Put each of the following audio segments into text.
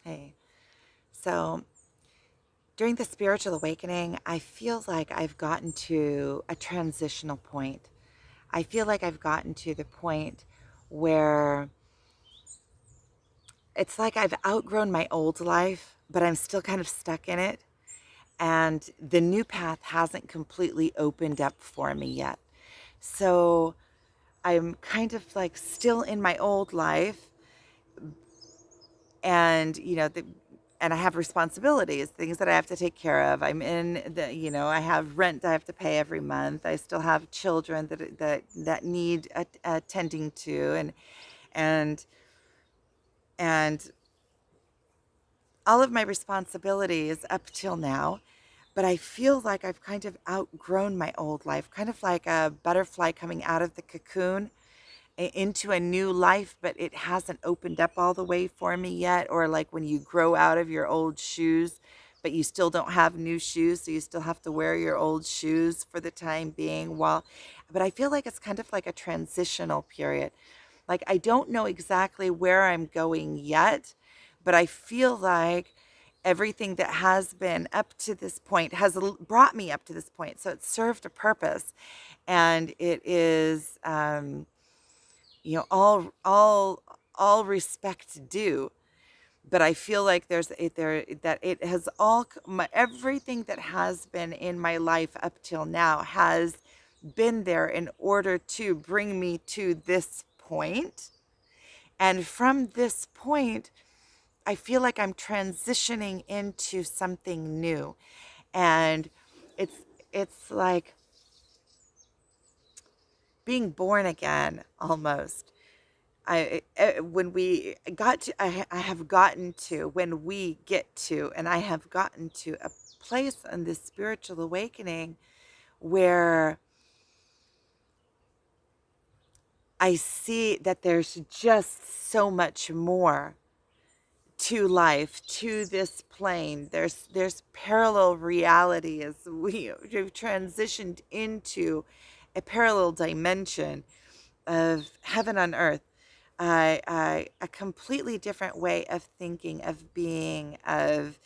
Hey, so during the spiritual awakening, I feel like I've gotten to a transitional point. I feel like I've gotten to the point where it's like I've outgrown my old life, but I'm still kind of stuck in it. And the new path hasn't completely opened up for me yet. So I'm kind of like still in my old life, and and I have responsibilities, things that I have to take care of. I'm in the, I have rent I have to pay every month. I still have children that need attending to, and and all of my responsibilities up till now. But I feel like I've kind of outgrown my old life, kind of like a butterfly coming out of the cocoon into a new life, but it hasn't opened up all the way for me yet. Or like when you grow out of your old shoes, but you still don't have new shoes, so you still have to wear your old shoes for the time being. But I feel like it's kind of like a transitional period. Like I don't know exactly where I'm going yet, but I feel like everything that has been up to this point has brought me up to this point. So it served a purpose, and it is all respect due. But I feel like there's it there that it has everything that has been in my life up till now has been there in order to bring me to this point. And from this point, I feel like I'm transitioning into something new. And it's it's like being born again almost. When we got to I have gotten to when we get to and I have gotten to a place in this spiritual awakening where I see that there's just so much more to life, to this plane. There's parallel reality as we've transitioned into a parallel dimension of heaven on earth. A completely different way of thinking, of being, of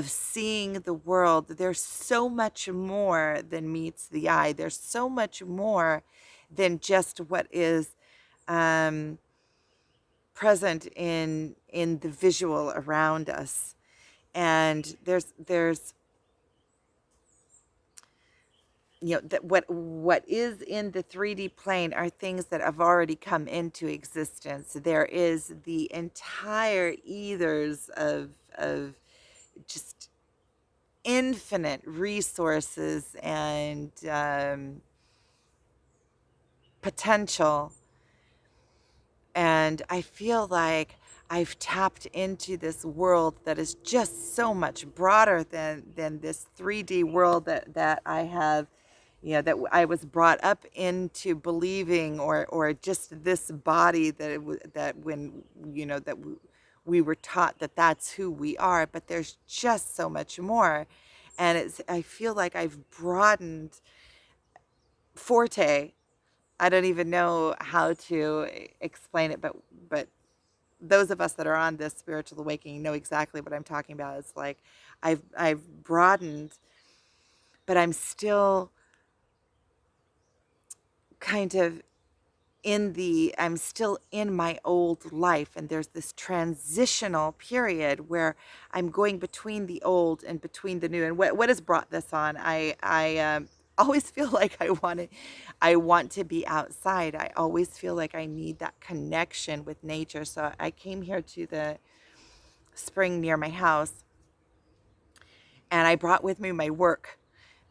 seeing the world. There's so much more than meets the eye. There's so much more than just what is um, present in the visual around us. And there's that what is in the 3D plane are things that have already come into existence. There is the entire ethers of just infinite resources and potential. And I feel like I've tapped into this world that is just so much broader than this 3D world that I have, I was brought up into believing, or just this body that that when we were taught that that's who we are. But there's just so much more, and I feel like I've broadened forte. I don't even know how to explain it, but those of us that are on this spiritual awakening know exactly what I'm talking about. It's like I've broadened, but kind of I'm still in my old life, and there's this transitional period where I'm going between the old and between the new. And what has brought this on? I always feel like I want to be outside. I always feel like I need that connection with nature. So I came here to the spring near my house, and I brought with me my work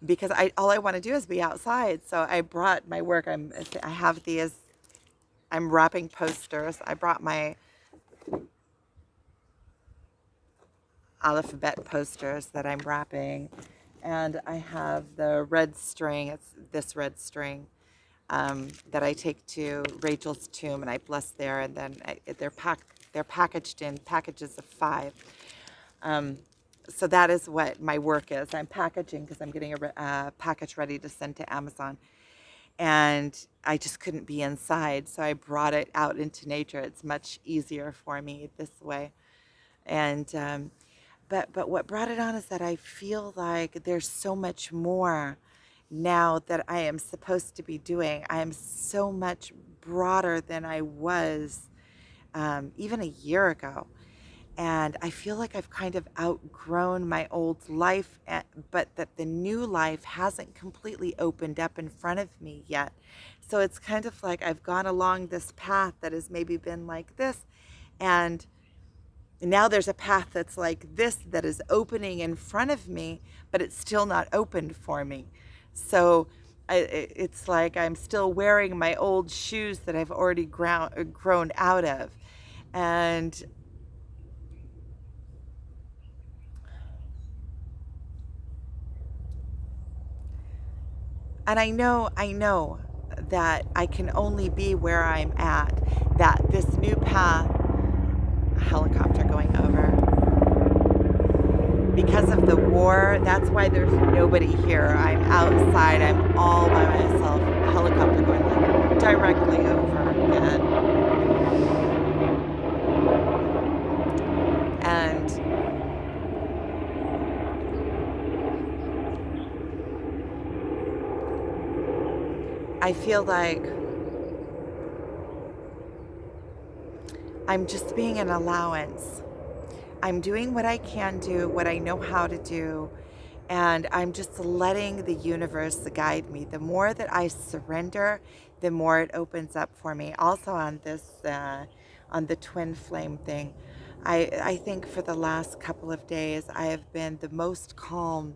because I all I want to do is be outside. So I brought my work. I have these. I'm wrapping posters. I brought my alphabet posters that I'm wrapping, and I have the red string. It's this red string that I take to Rachel's tomb, and I bless there. And then they're packaged in packages of 5. Um, so that is what my work is. I'm packaging because I'm getting a package ready to send to Amazon. And I just couldn't be inside, so I brought it out into nature. It's much easier for me this way. And but what brought it on is that I feel like there's so much more now that I am supposed to be doing. I am so much broader than I was even a year ago. And I feel like I've kind of outgrown my old life, but that the new life hasn't completely opened up in front of me yet. So it's kind of like I've gone along this path that has maybe been like this, and now there's a path that's like this that is opening in front of me, but it's still not opened for me. So it's like I'm still wearing my old shoes that I've already grown out of. And And I know that I can only be where I'm at, that this new path, a helicopter going over, because of the war, that's why there's nobody here. I'm outside, I'm all by myself, helicopter going like directly over again. And I feel like I'm just being an allowance. I'm doing what I can do, what I know how to do, and I'm just letting the universe guide me. The more that I surrender, the more it opens up for me. Also on this, on the twin flame thing, I think for the last couple of days, I have been the most calm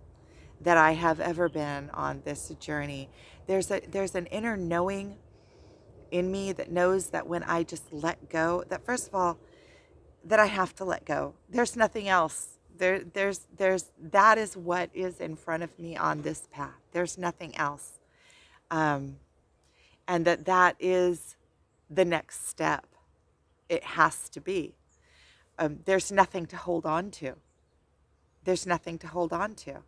that I have ever been on this journey. There's an inner knowing in me that knows that when I just let go, that first of all, that I have to let go. There's nothing else. There's that is what is in front of me on this path. There's nothing else, um, and that is the next step. It has to be. There's nothing to hold on to. There's nothing to hold on to.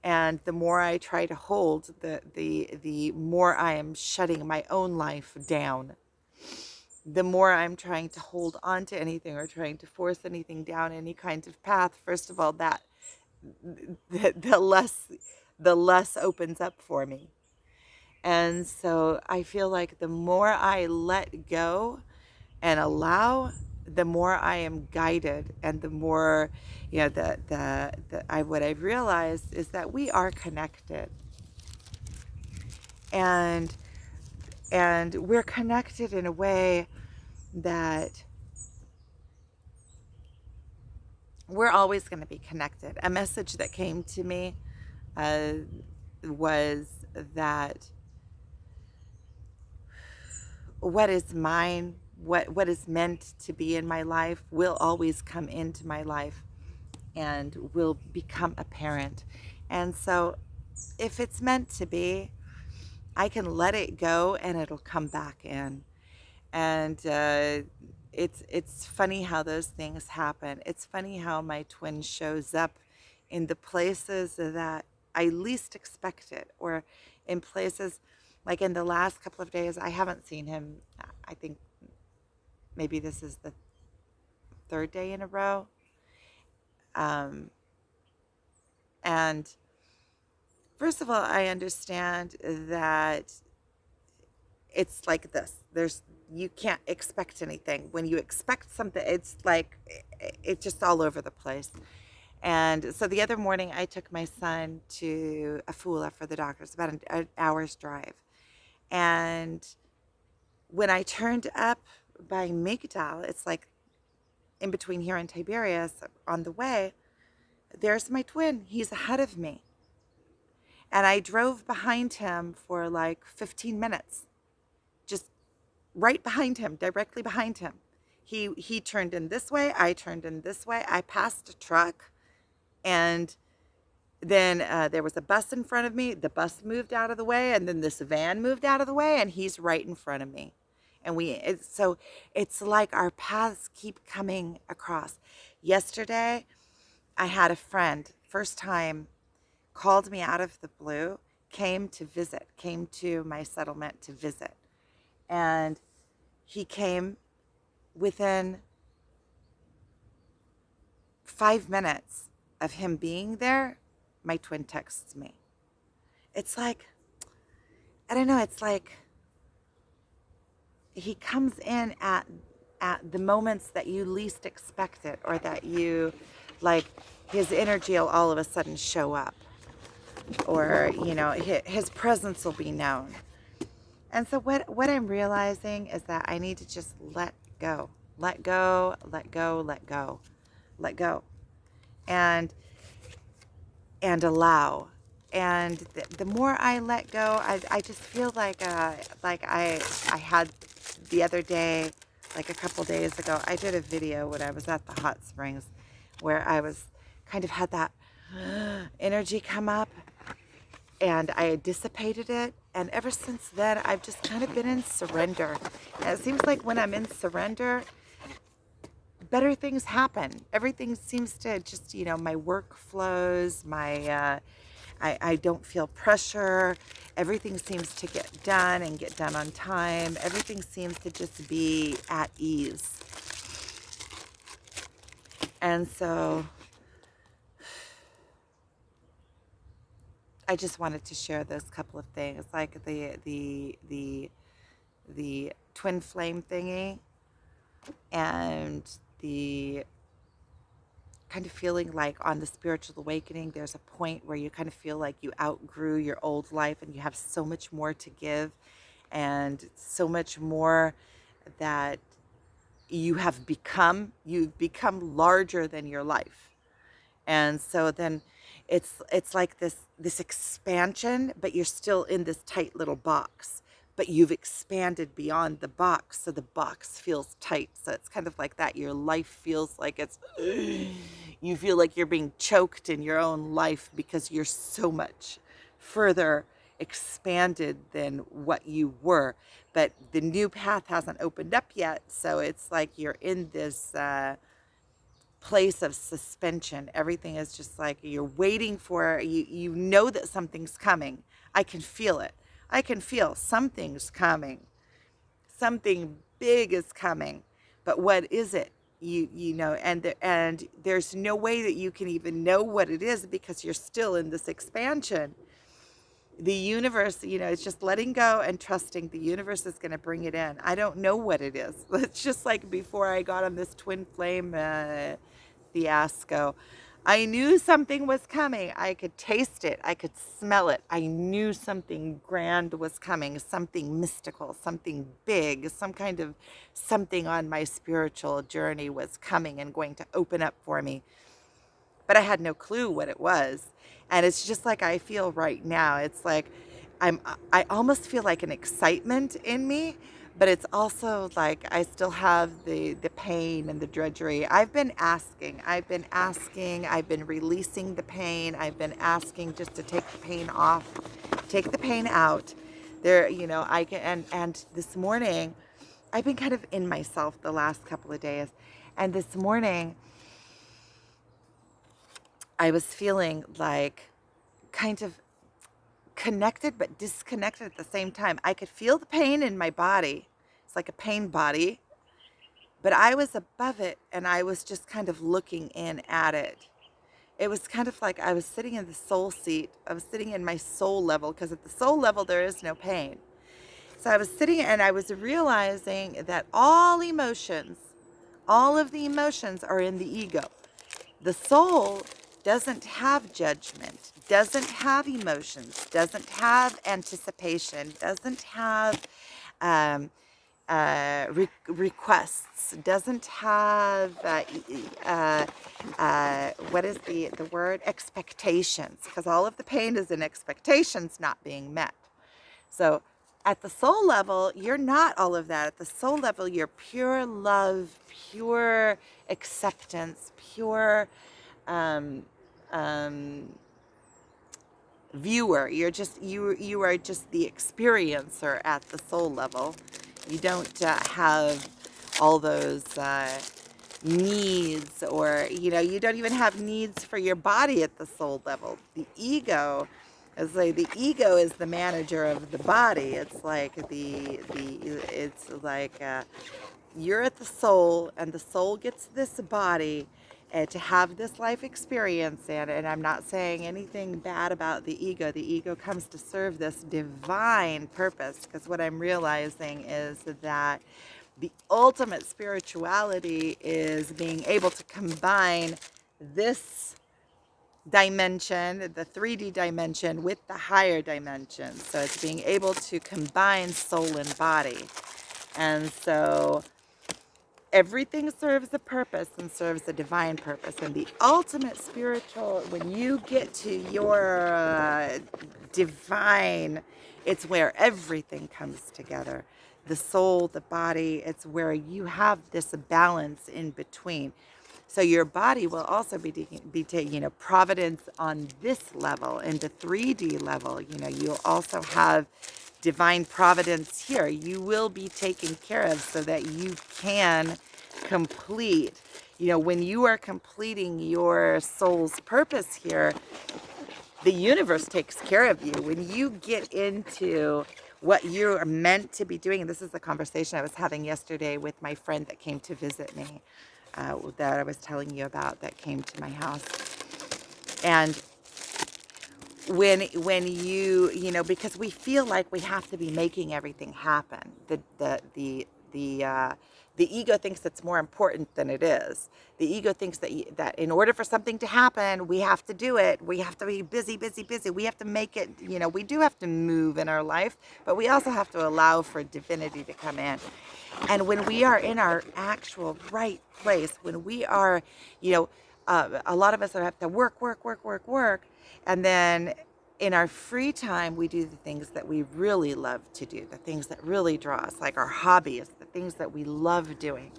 And the more I try to hold, the more I am shutting my own life down. The more I'm trying to hold on to anything or trying to force anything down any kind of path, first of all, that the less the less opens up for me. And so I feel like the more I let go and allow, the more I am guided, and the more, what I've realized is that we are connected, and we're connected in a way that we're always going to be connected. A message that came to me uh, was that what is mine, what is meant to be in my life, will always come into my life and will become apparent. And so, if it's meant to be, I can let it go and it'll come back in. And it's funny how those things happen. It's funny how my twin shows up in the places that I least expect it, or in places like in the last couple of days. I haven't seen him. I think maybe this is the third day in a row. Um, and first of all, I understand that it's like this. You can't expect anything. When you expect something, it's like it's just all over the place. And so the other morning, I took my son to Afula for the doctors, about an hour's drive. And when I turned up by Migdal, it's like in between here and Tiberias, on the way, there's my twin. He's ahead of me. And I drove behind him for like 15 minutes, just right behind him, directly behind him. He turned in this way, I turned in this way. I passed a truck, and then there was a bus in front of me. The bus moved out of the way, and then this van moved out of the way, and he's right in front of me. And so it's like our paths keep coming across. Yesterday, I had a friend, first time, called me out of the blue, came to visit, came to my settlement to visit. And he came within 5 minutes of him being there, my twin texts me. It's like, I don't know, it's like he comes in at the moments that you least expect it, or that you like his energy will all of a sudden show up, or his presence will be known. And so what I'm realizing is that I need to just let go, let go, let go, let go, let go, and allow. And the more I let go, I just feel like I had the other day, like a couple days ago, I did a video when I was at the hot springs, where I was kind of had that energy come up, and I had dissipated it. And ever since then, I've just kind of been in surrender. And it seems like when I'm in surrender, better things happen. Everything seems to just, my work flows, I don't feel pressure. Everything seems to get done and get done on time. Everything seems to just be at ease. And so I just wanted to share those couple of things, like the twin flame thingy, and the kind of feeling like on the spiritual awakening, there's a point where you kind of feel like you outgrew your old life and you have so much more to give, and so much more that you've become larger than your life. And so then it's like this expansion, but you're still in this tight little box, but you've expanded beyond the box, so the box feels tight. So it's kind of like that. Your life feels like it's you feel like you're being choked in your own life, because you're so much further expanded than what you were, but the new path hasn't opened up yet. So it's like you're in this place of suspension. Everything is just like you're waiting for, you know that something's coming. I can feel it. I can feel something's coming. Something big is coming. But what is it? And there's no way that you can even know what it is, because you're still in this expansion. The universe, it's just letting go and trusting the universe is going to bring it in. I don't know what it is. It's just like before I got on this twin flame fiasco, I knew something was coming. I could taste it. I could smell it. I knew something grand was coming, something mystical, something big, some kind of something on my spiritual journey was coming and going to open up for me. But I had no clue what it was. And it's just like I feel right now. It's like I almost feel like an excitement in me, but it's also like I still have the pain and the drudgery. I've been asking, I've been releasing the pain. I've been asking just to take the pain off, take the pain out. There, I can, and this morning, I've been kind of in myself the last couple of days. And this morning, I was feeling like kind of connected but disconnected at the same time. I could feel the pain in my body. It's like a pain body. But I was above it, and I was just kind of looking in at it. It was kind of like I was sitting in the soul seat. I was sitting in my soul level, because at the soul level there is no pain. So I was sitting and I was realizing that all of the emotions are in the ego. The soul doesn't have judgment, doesn't have emotions, doesn't have anticipation, doesn't have requests, doesn't have what is the word, expectations, because all of the pain is in expectations not being met. So at the soul level, you're not all of that. At the soul level, you're pure love, pure acceptance, pure viewer. You are just the experiencer at the soul level. You don't have all those needs, or you don't even have needs for your body at the soul level. The ego is the manager of the body. It's like you're at the soul, and the soul gets this body, to have this life experience. And I'm not saying anything bad about the ego. The ego comes to serve this divine purpose, because what I'm realizing is that the ultimate spirituality is being able to combine this dimension, the 3D dimension, with the higher dimension. So it's being able to combine soul and body. And so everything serves a purpose and serves a divine purpose. And the ultimate spiritual, when you get to your divine, it's where everything comes together. The soul, the body, it's where you have this balance in between. So your body will also be taking, providence on this level, and the 3D level. You'll also have divine providence here. You will be taken care of so that you can complete. When you are completing your soul's purpose here, the universe takes care of you. When you get into what you're meant to be doing, and this is the conversation I was having yesterday with my friend that came to visit me, that I was telling you about, that came to my house. And when because we feel like we have to be making everything happen. The ego thinks it's more important than it is. The ego thinks that in order for something to happen, we have to do it. We have to be busy, busy, busy. We have to make it. We do have to move in our life, but we also have to allow for divinity to come in. And when we are in our actual right place, when we are, a lot of us have to work, work, work, work, work. And then in our free time, we do the things that we really love to do, the things that really draw us, like our hobbies, the things that we love doing.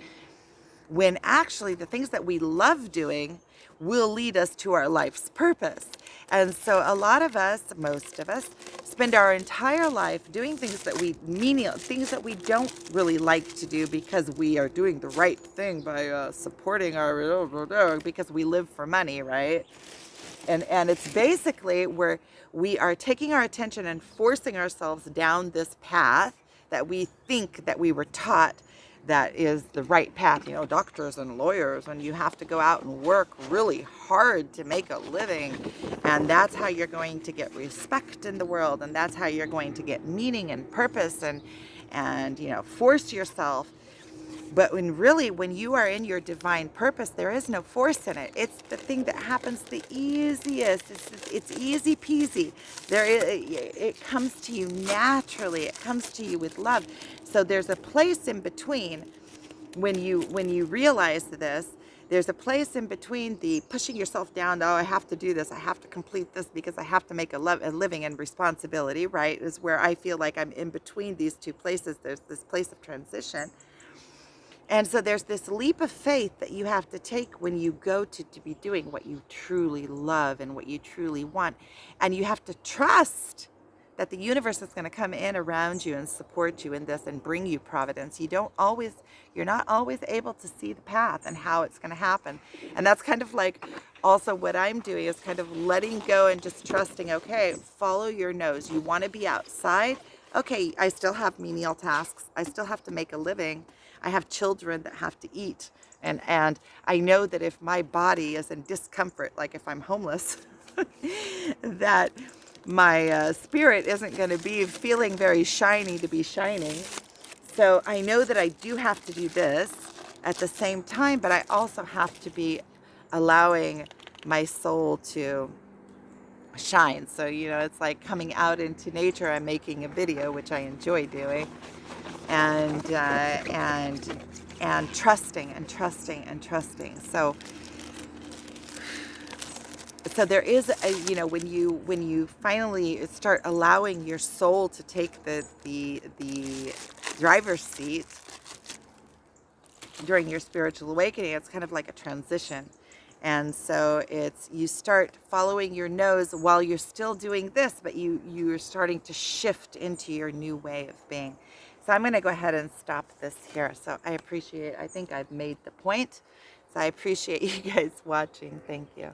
When actually the things that we love doing will lead us to our life's purpose. And so a lot of us, most of us, spend our entire life doing things that things that we don't really like to do, because we are doing the right thing by supporting our, because we live for money, right? And it's basically where we are taking our attention and forcing ourselves down this path that we think that we were taught that is the right path. Doctors and lawyers, and you have to go out and work really hard to make a living, and that's how you're going to get respect in the world, and that's how you're going to get meaning and purpose, and force yourself. But when you are in your divine purpose, there is no force in it. It's the thing that happens the easiest. It's easy peasy. It comes to you naturally. It comes to you with love. So there's a place in between when you realize this. There's a place in between the pushing yourself down. Oh, I have to do this. I have to complete this because I have to make a living, and responsibility, right? Is where I feel like I'm in between these two places. There's this place of transition. And so there's this leap of faith that you have to take when you go to be doing what you truly love and what you truly want. And you have to trust that the universe is going to come in around you and support you in this and bring you providence. You're not always able to see the path and how it's going to happen. And that's kind of like also what I'm doing, is kind of letting go and just trusting, okay, follow your nose. You want to be outside? Okay, I still have menial tasks. I still have to make a living. I have children that have to eat. And I know that if my body is in discomfort, like if I'm homeless, that my spirit isn't going to be feeling very shiny to be shining. So I know that I do have to do this at the same time, but I also have to be allowing my soul to shine. So, it's like coming out into nature. I'm making a video, which I enjoy doing, and trusting and trusting and trusting. So there is when you finally start allowing your soul to take the driver's seat during your spiritual awakening, it's kind of like a transition. And so you start following your nose while you're still doing this, but you're starting to shift into your new way of being. So I'm going to go ahead and stop this here. So I think I've made the point. So I appreciate you guys watching. Thank you.